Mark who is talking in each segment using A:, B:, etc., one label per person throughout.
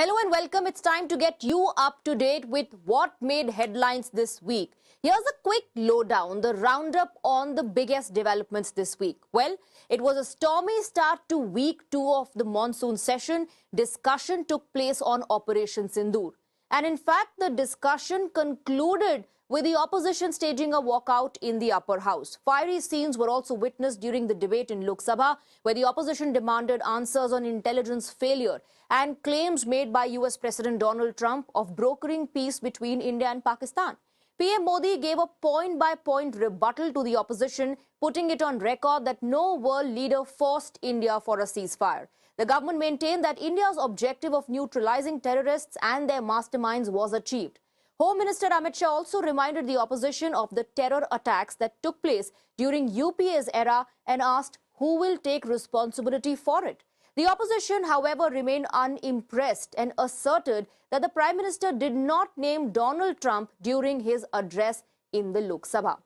A: Hello and welcome. It's time to get you up to date with what made headlines this week. Here's a quick lowdown, the roundup on the biggest developments this week. Well, it was a stormy start to week 2 of the monsoon session. Discussion took place on Operation Sindoor. And in fact, the discussion concluded with the opposition staging a walkout in the upper house. Fiery scenes were also witnessed during the debate in Lok Sabha, where the opposition demanded answers on intelligence failure and claims made by US President Donald Trump of brokering peace between India and Pakistan. PM Modi gave a point-by-point rebuttal to the opposition, putting it on record that no world leader forced India for a ceasefire. The government maintained that India's objective of neutralizing terrorists and their masterminds was achieved. Home Minister Amit Shah also reminded the opposition of the terror attacks that took place during UPA's era and asked who will take responsibility for it. The opposition, however, remained unimpressed and asserted that the Prime Minister did not name Donald Trump during his address in the Lok Sabha.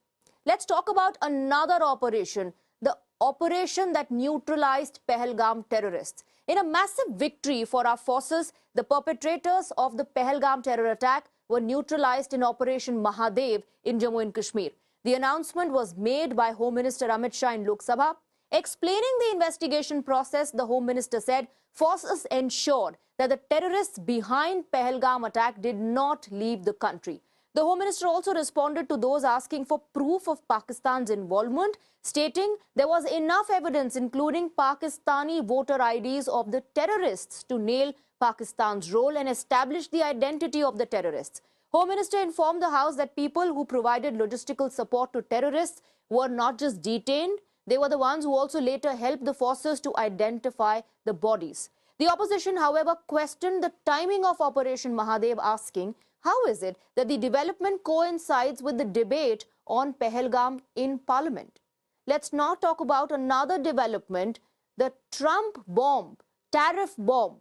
A: Let's talk about another operation, the operation that neutralized Pahalgam terrorists. In a massive victory for our forces, the perpetrators of the Pahalgam terror attack were neutralized in Operation Mahadev in Jammu and Kashmir. The announcement was made by Home Minister Amit Shah in Lok Sabha. Explaining the investigation process, the Home Minister said forces ensured that the terrorists behind Pahalgam attack did not leave the country. The Home Minister also responded to those asking for proof of Pakistan's involvement, stating there was enough evidence, including Pakistani voter IDs of the terrorists, to nail Pakistan's role and establish the identity of the terrorists. Home Minister informed the House that people who provided logistical support to terrorists were not just detained, they were the ones who also later helped the forces to identify the bodies. The opposition, however, questioned the timing of Operation Mahadev, asking, how is it that the development coincides with the debate on Pahalgam in Parliament? Let's now talk about another development, the Trump bomb, tariff bomb.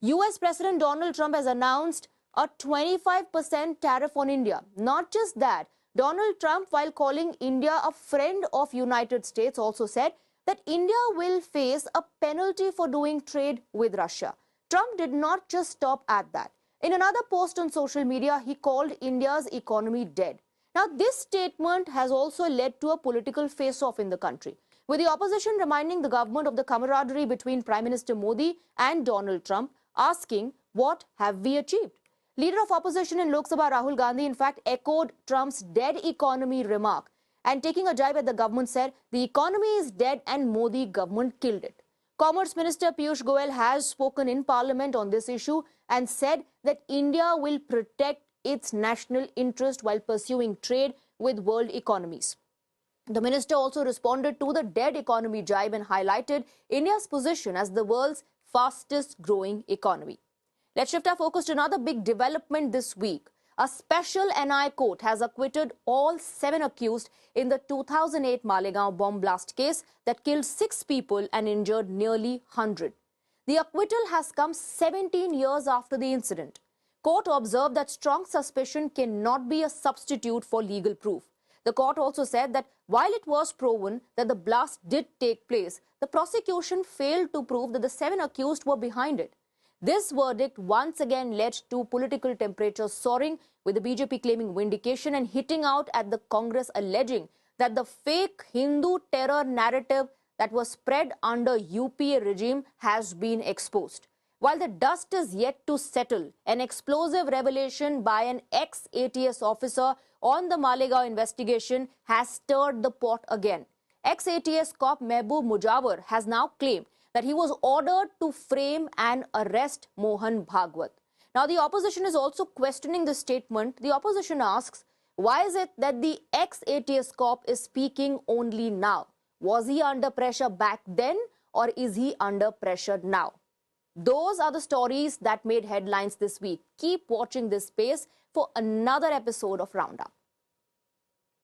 A: US President Donald Trump has announced a 25% tariff on India. Not just that, Donald Trump, while calling India a friend of United States, also said that India will face a penalty for doing trade with Russia. Trump did not just stop at that. In another post on social media, he called India's economy dead. Now, this statement has also led to a political face-off in the country, with the opposition reminding the government of the camaraderie between Prime Minister Modi and Donald Trump, asking, what have we achieved? Leader of opposition in Lok Sabha, Rahul Gandhi, in fact, echoed Trump's dead economy remark and taking a jibe at the government said, the economy is dead and Modi government killed it. Commerce Minister Piyush Goyal has spoken in Parliament on this issue and said that India will protect its national interest while pursuing trade with world economies. The minister also responded to the dead economy jibe and highlighted India's position as the world's fastest growing economy. Let's shift our focus to another big development this week. A special NI court has acquitted all 7 accused in the 2008 Malle bomb blast case that killed 6 people and injured nearly 100. The acquittal has come 17 years after the incident. Court observed that strong suspicion cannot be a substitute for legal proof. The court also said that while it was proven that the blast did take place, the prosecution failed to prove that the 7 accused were behind it. This verdict once again led to political temperature soaring, with the BJP claiming vindication and hitting out at the Congress, alleging that the fake Hindu terror narrative that was spread under UPA regime has been exposed. While the dust is yet to settle, an explosive revelation by an ex-ATS officer on the Malle investigation has stirred the pot again. Ex-ATS cop Mehboob Mujawar has now claimed that he was ordered to frame and arrest Mohan Bhagwat. Now, the opposition is also questioning this statement. The opposition asks, why is it that the ex-ATS cop is speaking only now? Was he under pressure back then, or is he under pressure now? Those are the stories that made headlines this week. Keep watching this space for another episode of Roundup.